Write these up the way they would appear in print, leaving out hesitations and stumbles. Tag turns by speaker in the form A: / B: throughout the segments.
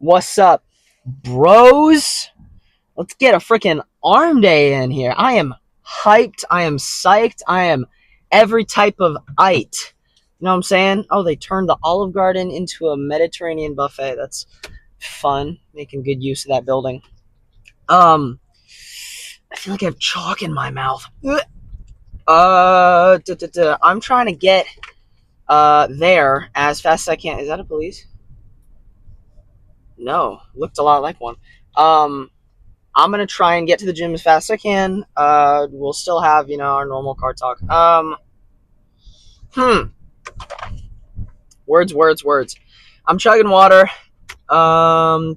A: What's up, bros? Let's get a freaking arm day in here. I am hyped. I am psyched. I am every type of it. You know what I'm saying? Oh, they turned the Olive Garden into a Mediterranean buffet. That's fun. Making good use of that building. Um, I feel like I have chalk in my mouth. I'm trying to get there as fast as I can. Is that a police? No, looked a lot like one. Um, I'm gonna try and get to the gym as fast as I can. We'll still have our normal car talk. Hmm. Words. I'm chugging water. You're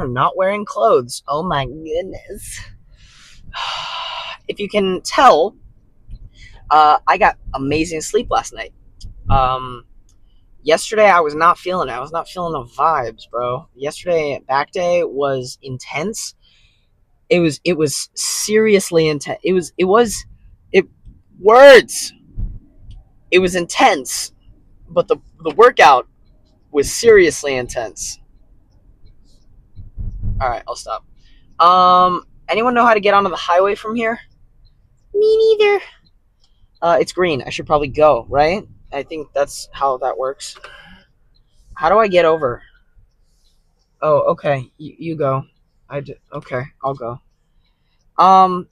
A: not wearing clothes. Oh my goodness. If you can tell, I got amazing sleep last night. Um, Yesterday I was not feeling it. I was not feeling the vibes, bro. Yesterday back day was intense. It was seriously intense. It words. It was intense, but the workout was seriously intense. All right, I'll stop. Anyone know how to get onto the highway from here? Me neither. It's green. I should probably go, right? I think that's how that works. How do I get over? Oh, okay. You go. Okay. I'll go. Um,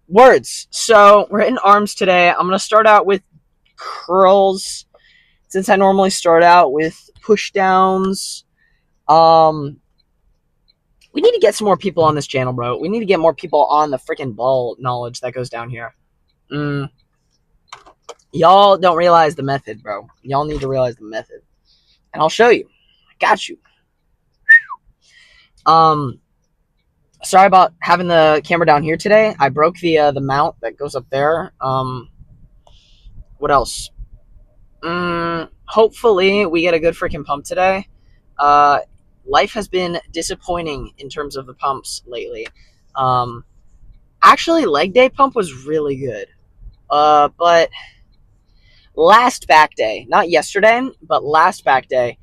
A: Words. So we're in arms today. I'm gonna start out with curls, since I normally start out with push downs. Um, we need to get some more people on this channel, bro. We need to get more people on the freaking ball knowledge that goes down here. Mm, y'all don't realize the method, bro. Y'all need to realize the method, and I'll show you. I got you. Um, Sorry about having the camera down here today. I broke the mount that goes up there. What else? Hopefully we get a good freaking pump today. Uh, Life has been disappointing in terms of the pumps lately. Um, Actually, leg day pump was really good. But last back day, not yesterday, but last back day,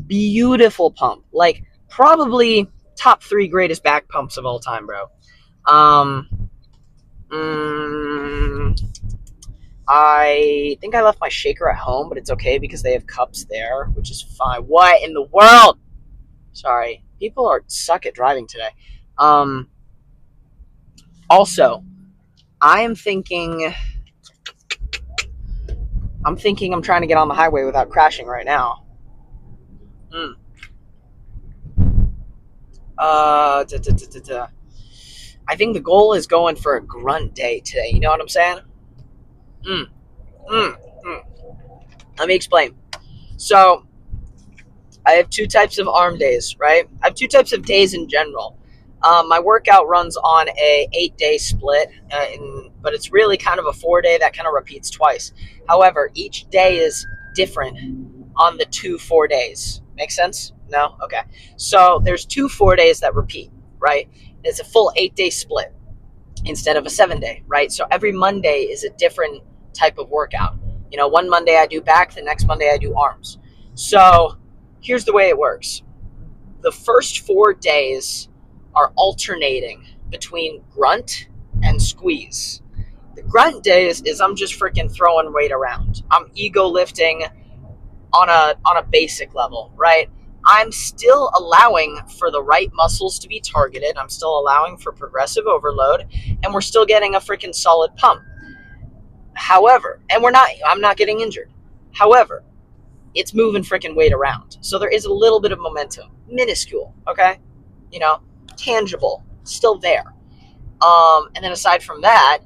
A: beautiful pump. Like probably top three greatest back pumps of all time, bro. Um, mm, I think I left my shaker at home, but it's okay because they have cups there, which is fine. What in the world? Sorry, people are suck at driving today. Um, Also, I am thinking. I'm trying to get on the highway without crashing right now. Mm. Da, da, da, da, da. I think the goal is going for a grunt day today. You know what I'm saying? Mm, mm, mm. Let me explain. So, I have two types of arm days, right? I have two types of days in general. My workout runs on a 8-day split, but it's really kind of a 4-day that kind of repeats twice. However, each day is different on the 2 4 days. Make sense? No? Okay. So there's 2 4 days that repeat, right? It's a full 8-day split instead of a 7-day, right? So every Monday is a different type of workout. One Monday I do back, the next Monday I do arms. So here's the way it works. The first 4 days are alternating between grunt and squeeze. The grunt days is I'm just freaking throwing weight around. I'm ego lifting on a basic level, right? I'm still allowing for the right muscles to be targeted. I'm still allowing for progressive overload, and we're still getting a freaking solid pump. However, and I'm not getting injured. However, it's moving freaking weight around. So there is a little bit of momentum. Minuscule, okay? You know, tangible, still there. And then aside from that,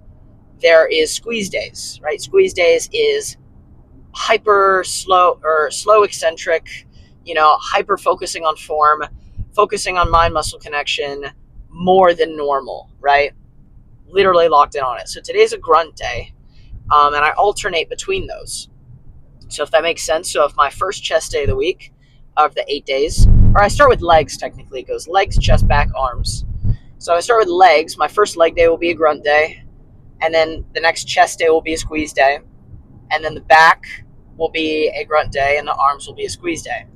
A: there is squeeze days, right? Squeeze days is hyper slow or slow eccentric, hyper focusing on form, focusing on mind muscle connection more than normal, right? Literally locked in on it. So today's a grunt day, and I alternate between those. So if that makes sense, so if my first chest day of the week of the 8 days, or I start with legs, technically it goes legs, chest, back, arms. So I start with legs. My first leg day will be a grunt day, and then the next chest day will be a squeeze day, and then the back will be a grunt day, and the arms will be a squeeze day.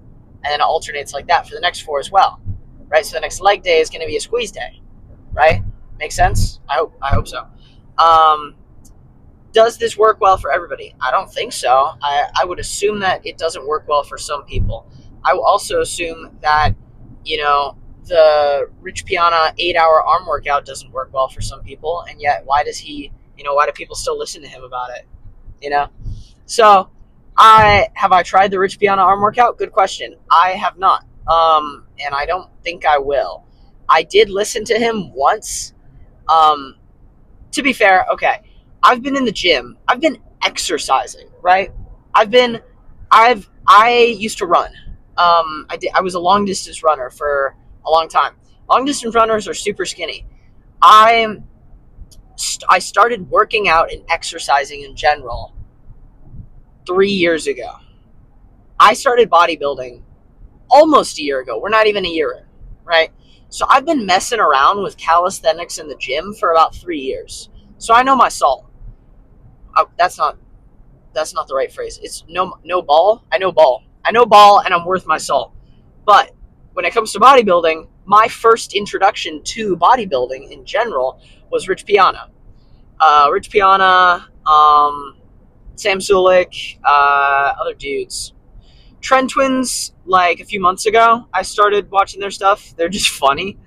A: and then it alternates like that for the next 4 as well, right? So the next leg day is going to be a squeeze day, right? Make sense? I hope so. Does this work well for everybody? I don't think so. I would assume that it doesn't work well for some people. I will also assume that, the Rich Piana 8-hour arm workout doesn't work well for some people, and yet why do people still listen to him about it? You know? So, I tried the Rich Piana arm workout? Good question. I have not. And I don't think I will. I did listen to him once. To be fair, okay. I've been in the gym. I've been exercising, right? I used to run. I was a long distance runner for a long time. Long distance runners are super skinny. I I started working out and exercising in general 3 years ago. I started bodybuilding almost a year ago. We're not even a year in, right? So I've been messing around with calisthenics in the gym for about 3 years. So I know my salt. That's not the right phrase. It's no ball. I know ball. I know ball, and I'm worth my salt. But when it comes to bodybuilding, my first introduction to bodybuilding in general was Rich Piana. Rich Piana, Sam Sulik, other dudes. Trend Twins, like a few months ago, I started watching their stuff. They're just funny.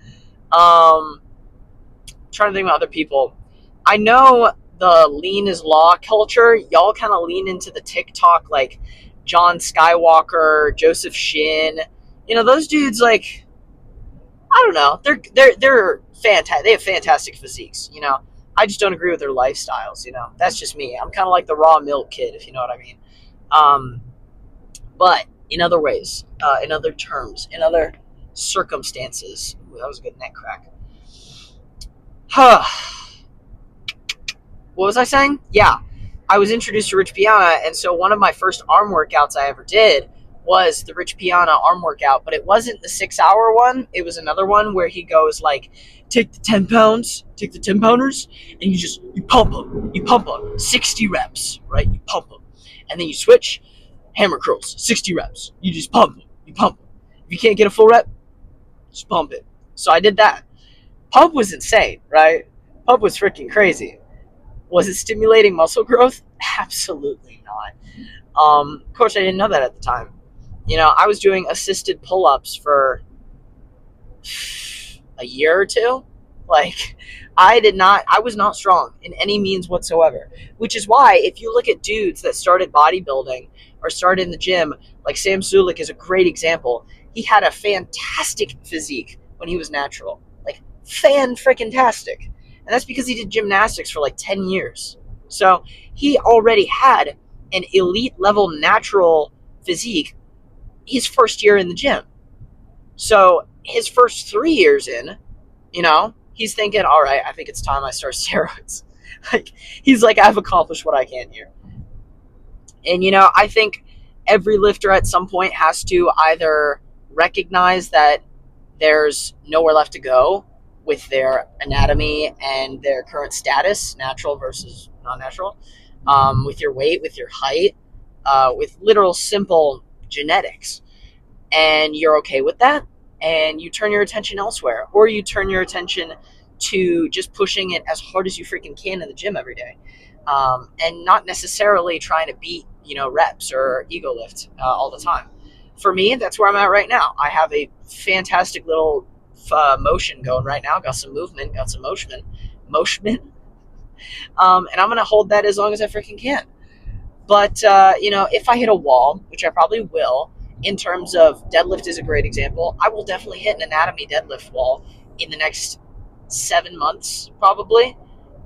A: Trying to think about other people. I know the lean is law culture. Y'all kind of lean into the TikTok, like John Skywalker, Joseph Shin. Those dudes, like, I don't know. They're fantastic. They have fantastic physiques. I just don't agree with their lifestyles. That's just me. I'm kind of like the raw milk kid, if you know what I mean. But in other ways, in other terms, in other circumstances, that was a good neck crack. What was I saying? Yeah, I was introduced to Rich Piana, and so one of my first arm workouts I ever did was the Rich Piana arm workout, but it wasn't the 6-hour one. It was another one where he goes like, take the 10 pounds, take the 10 pounders, and you pump them, 60 reps, right? You pump them, and then you switch, hammer curls, 60 reps. You just pump them. If you can't get a full rep, just pump it. So I did that. Pump was insane, right? Pump was freaking crazy. Was it stimulating muscle growth? Absolutely not. Of course, I didn't know that at the time. I was doing assisted pull-ups for a year or two. Like, I was not strong in any means whatsoever. Which is why, if you look at dudes that started bodybuilding or started in the gym, like Sam Sulik is a great example. He had a fantastic physique when he was natural. Like, fan-freaking-tastic. And that's because he did gymnastics for like 10 years. So he already had an elite level natural physique his first year in the gym. So his first 3 years in, he's thinking, all right, I think it's time I start steroids. He's like, I've accomplished what I can here. And, I think every lifter at some point has to either recognize that there's nowhere left to go with their anatomy and their current status, natural versus non-natural, with your weight, with your height, with literal simple genetics. And you're okay with that, and you turn your attention elsewhere, or you turn your attention to just pushing it as hard as you freaking can in the gym every day, and not necessarily trying to beat, reps or ego lift all the time. For me, that's where I'm at right now. I have a fantastic little motion going right now. Got some movement, got some motion, and I'm gonna hold that as long as I freaking can. But if I hit a wall, which I probably will, in terms of deadlift is a great example, I will definitely hit an anatomy deadlift wall in the next 7 months, probably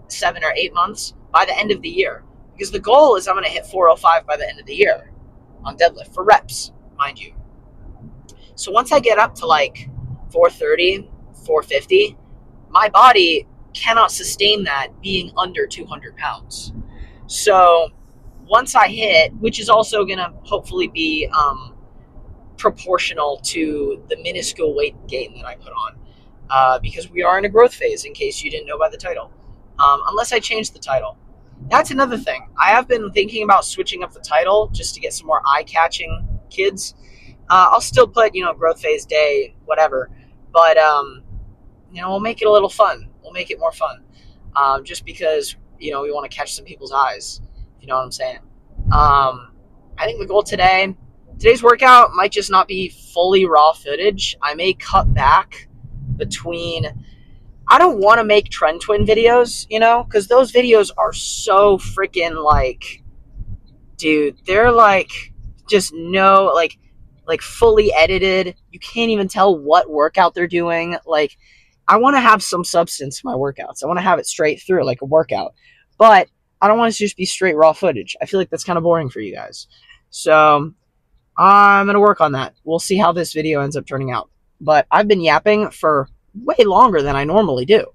A: 7 or 8 months by the end of the year. Because the goal is I'm gonna hit 405 by the end of the year on deadlift for reps, mind you. So once I get up to like 430, 450, my body cannot sustain that being under 200 pounds. So once I hit, which is also going to hopefully be proportional to the minuscule weight gain that I put on, because we are in a growth phase, in case you didn't know by the title, unless I change the title. That's another thing. I have been thinking about switching up the title just to get some more eye-catching kids. I'll still put, growth phase day, whatever, but we'll make it a little fun. We'll make it more fun, just because we want to catch some people's eyes. If you know what I'm saying. I think the goal today's workout might just not be fully raw footage. I may cut back between. I don't want to make trend twin videos, because those videos are so freaking like, dude, they're like just no like fully edited. You can't even tell what workout they're doing. Like, I want to have some substance in my workouts. I want to have it straight through like a workout, but I don't want it to just be straight raw footage. I feel like that's kind of boring for you guys. So I'm gonna work on that. We'll see how this video ends up turning out. But I've been yapping for way longer than I normally do.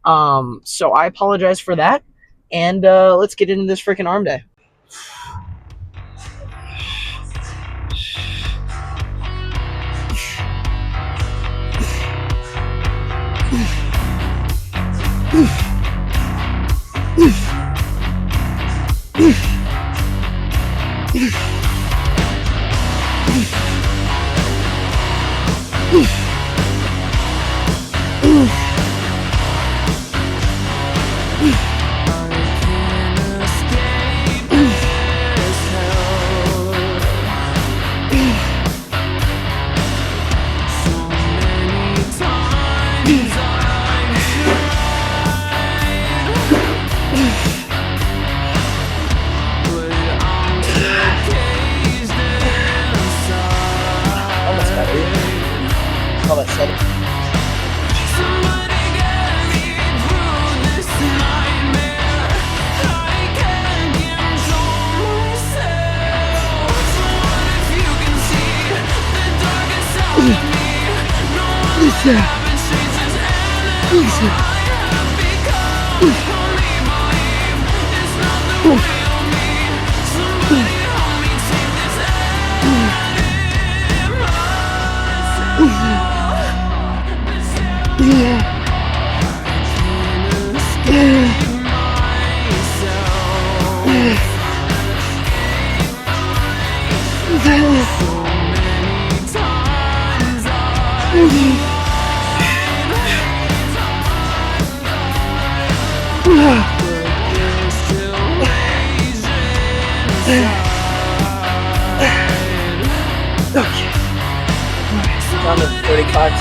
A: So I apologize for that. And let's get into this freaking arm day. Down to 35.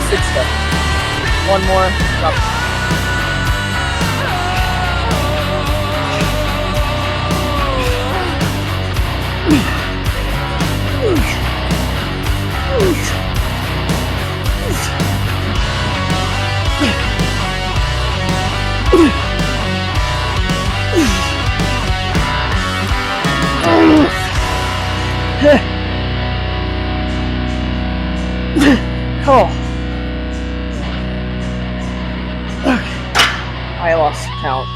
A: Good stuff. One more. Stop. Oh. Okay. I lost count.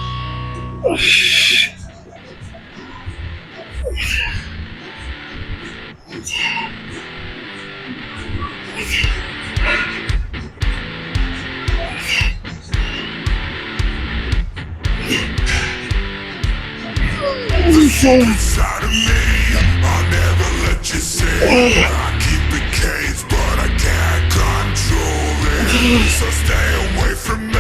B: Inside of me, I'll never let you see. I keep it caged, but I can't control it. So stay away from me.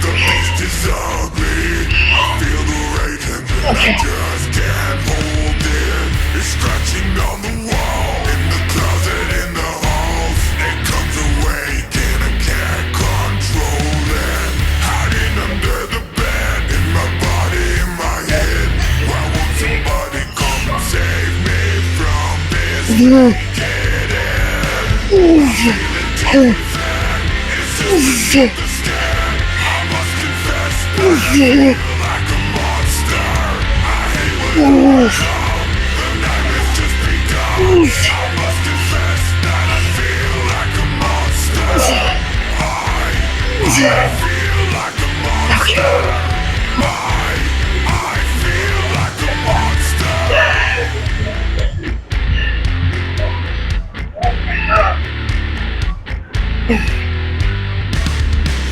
B: The beast is ugly. I feel the rage and I just can't hold it. It's scratching on the wall, in the closet, in the halls. It comes awake and I can't control it. Hiding under the bed, in my body, in my head. Why won't somebody come and save me from this naked end? Feeling deep within, it's just the scan. I must confess that I feel like a monster. I hate when I wake up, the nightmare's just begun. I must confess that I feel like a monster. I feel like a monster. I feel like a monster.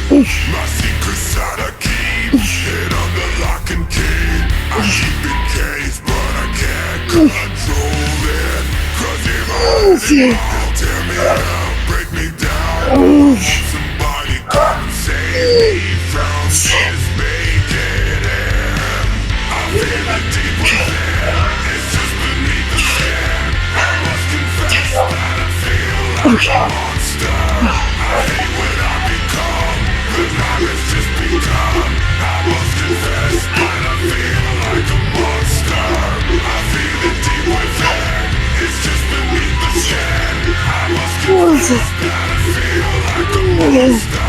B: My secret's out of keep, hid under lock and key. I keep it caged, but I can't control it. Cause if I let it all, tear me up, break me down. Somebody come and save me from this naked end. I feel it deep within, it's just beneath the skin. I must confess that I feel like a monster. I hate what I become, the night has just begun. I must confess that I feel like a monster. I feel it deep within, it's just beneath the skin. I must confess that I feel like a monster.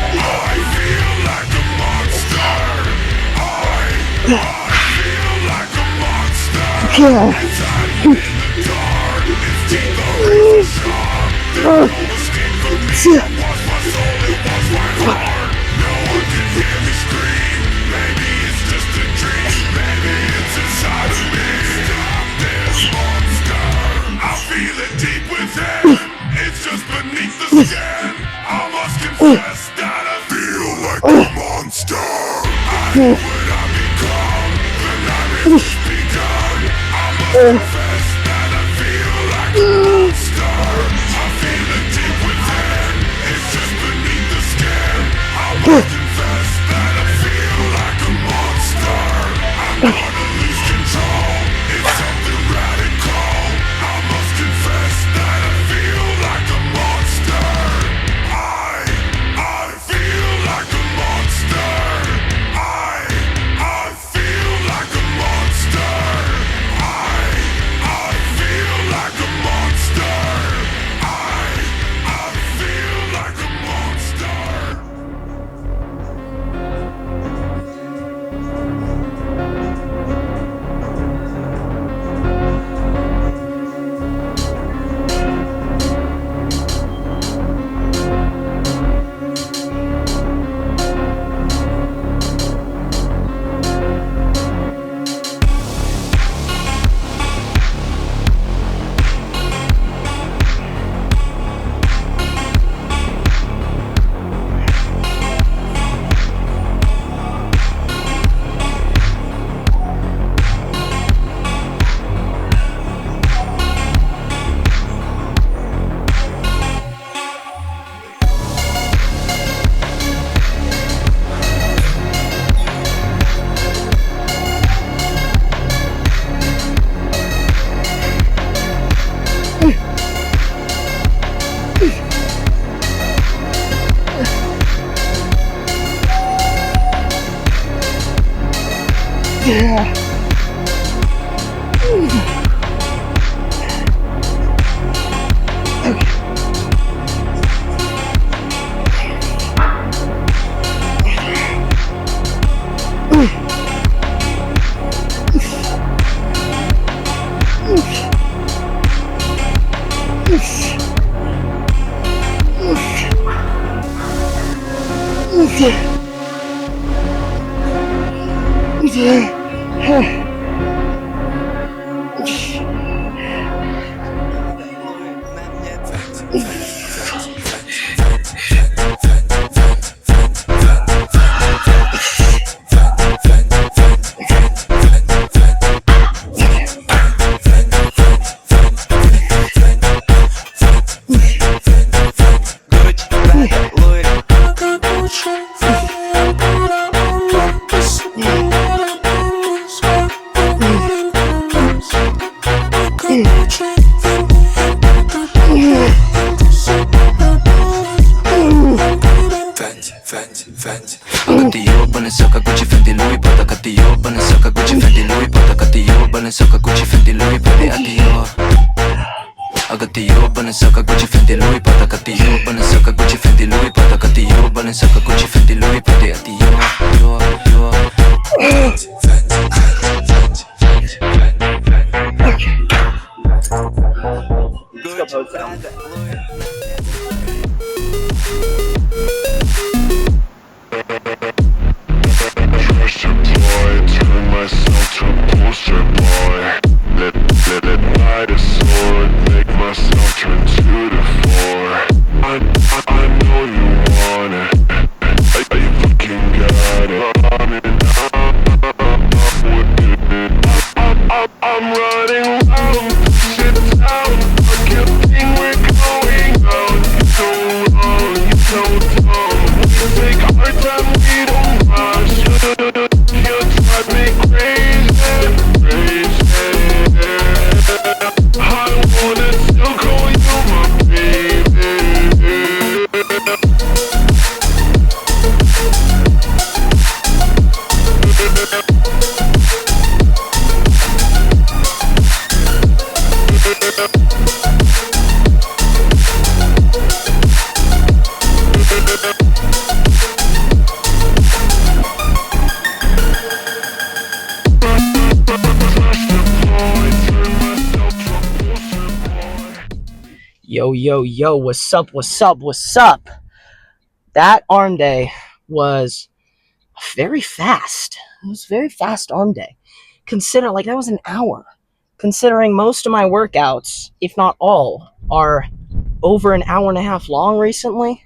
B: I feel like a monster. I feel like a monster. It's hiding in the dark, its teeth are razor sharp. There's no escape for me, it was my soul, it was my heart. No one can hear me scream, maybe it's just a dream. Maybe it's inside of me. Stop this monster. I feel it deep within, it's just beneath the skin. I must confess that I feel like a monster. I hate what I become, the night has just begun. I must confess that I feel like a monster. I feel it deep within, it's just beneath the skin. I must confess that I feel like a monster. I'm gonna lose control, it's something radical. I must confess that I feel like a monster. I feel like a monster. I feel like a monster. I feel like a monster. I feel like a monster.
A: Yeah. Okay.
C: Balenciaga, Gucci, Fendi, Louis, Prada, Catio. Balenciaga, Gucci, Fendi, Louis, Prada, Catio. Balenciaga, Gucci, Fendi, Louis, Prada, Catio. Agatio, Balenciaga, Gucci, Fendi, Louis, Prada, Catio. Balenciaga, Gucci, Fendi, Louis, Prada, Catio. Balenciaga, Gucci, Fendi, Louis, Prada, Catio.
A: Let's go post down.
B: Turn myself to a poster boy. Let light a sword. Make myself turn to the floor. I know you want it. You fucking got it. I'm running round. Sit down. I can't think we're going out. You so wrong. You so dumb. We take our time. We don't rush. You drive me crazy, crazy. I wanna still call you my baby.
A: Yo, yo, yo, what's up, what's up, what's up? That arm day was very fast. It was a very fast arm day. Consider, like, that was an hour. Considering most of my workouts, if not all, are over an hour and a half long recently.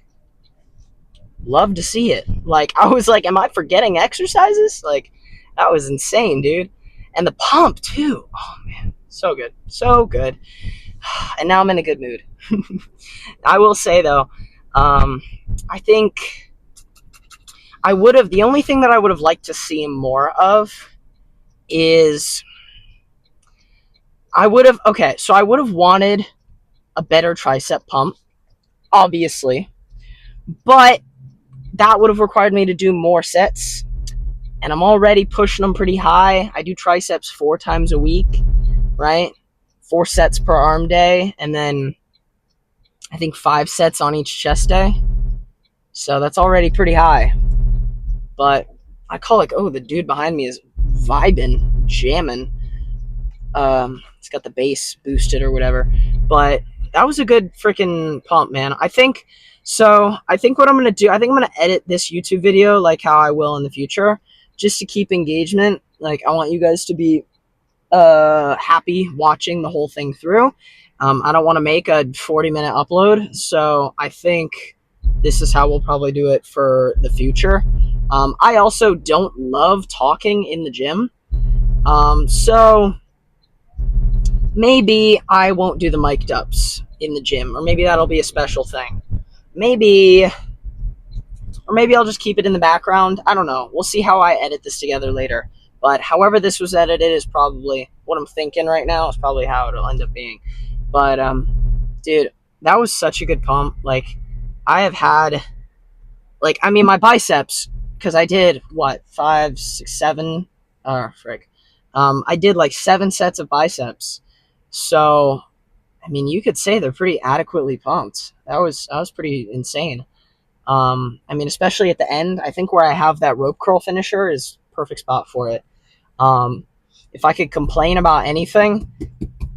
A: Love to see it. Like, I was like, am I forgetting exercises? Like, that was insane, dude. And the pump, too. Oh, man. So good. So good. And now I'm in a good mood. I will say, though, I think I would have, the only thing that I would have liked to see more of is I would have wanted a better tricep pump, obviously, but that would have required me to do more sets, and I'm already pushing them pretty high. I do triceps 4 times a week, right? 4 sets per arm day, and then I think 5 sets on each chest day. So that's already pretty high. But I call it, oh, the dude behind me is vibing, jamming. It's got the bass boosted or whatever. But that was a good freaking pump, man. I think what I'm going to do, I think I'm going to edit this YouTube video like how I will in the future, just to keep engagement. Like, I want you guys to be happy watching the whole thing through. I don't want to make a 40-minute upload, so I think this is how we'll probably do it for the future. I also don't love talking in the gym, so maybe I won't do the mic'd ups in the gym, or maybe that'll be a special thing. Maybe I'll just keep it in the background. I don't know. We'll see how I edit this together later. But however this was edited is probably what I'm thinking right now. Is probably how it'll end up being. But dude, that was such a good pump. Like, I have had, like, I mean, my biceps, because I did what 5, 6, 7. I did like 7 sets of biceps. So, I mean, you could say they're pretty adequately pumped. That was pretty insane. I mean, especially at the end, I think where I have that rope curl finisher is perfect spot for it. If I could complain about anything,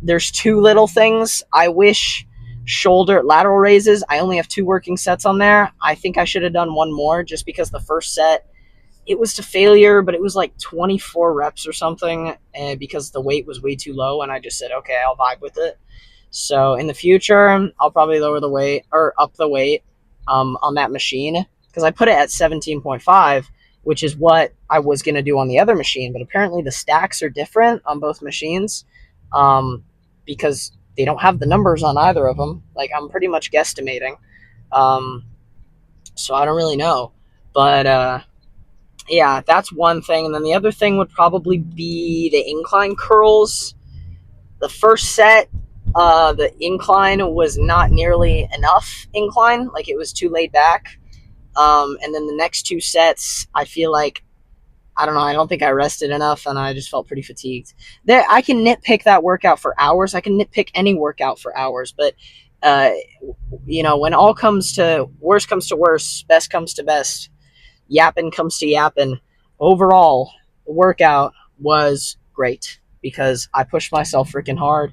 A: there's 2 little things. I wish shoulder lateral raises, I only have 2 working sets on there. I think I should have done 1 more, just because the first set it was to failure, but it was like 24 reps or something, and because the weight was way too low, and I just said, okay, I'll vibe with it. So in the future, I'll probably lower the weight or up the weight on that machine because I put it at 17.5, which is what I was going to do on the other machine. But apparently the stacks are different on both machines because they don't have the numbers on either of them. Like I'm pretty much guesstimating. Um, so I don't really know. But yeah, that's one thing. And then the other thing would probably be the incline curls. The first set, the incline was not nearly enough incline, like it was too laid back. And then the next two sets, I feel like I don't know. I don't think I rested enough, and I just felt pretty fatigued. There, I can nitpick that workout for hours. I can nitpick any workout for hours, but uh, when all comes to worst, best comes to best, yapping comes to yapping. Overall, the workout was great because I pushed myself freaking hard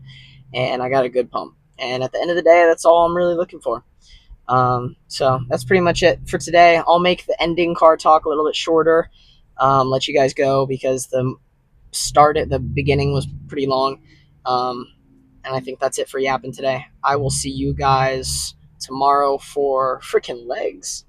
A: and I got a good pump. And at the end of the day, that's all I'm really looking for. So that's pretty much it for today. I'll make the ending car talk a little bit shorter. Let you guys go because the start at the beginning was pretty long. And I think that's it for yapping today. I will see you guys tomorrow for freaking legs.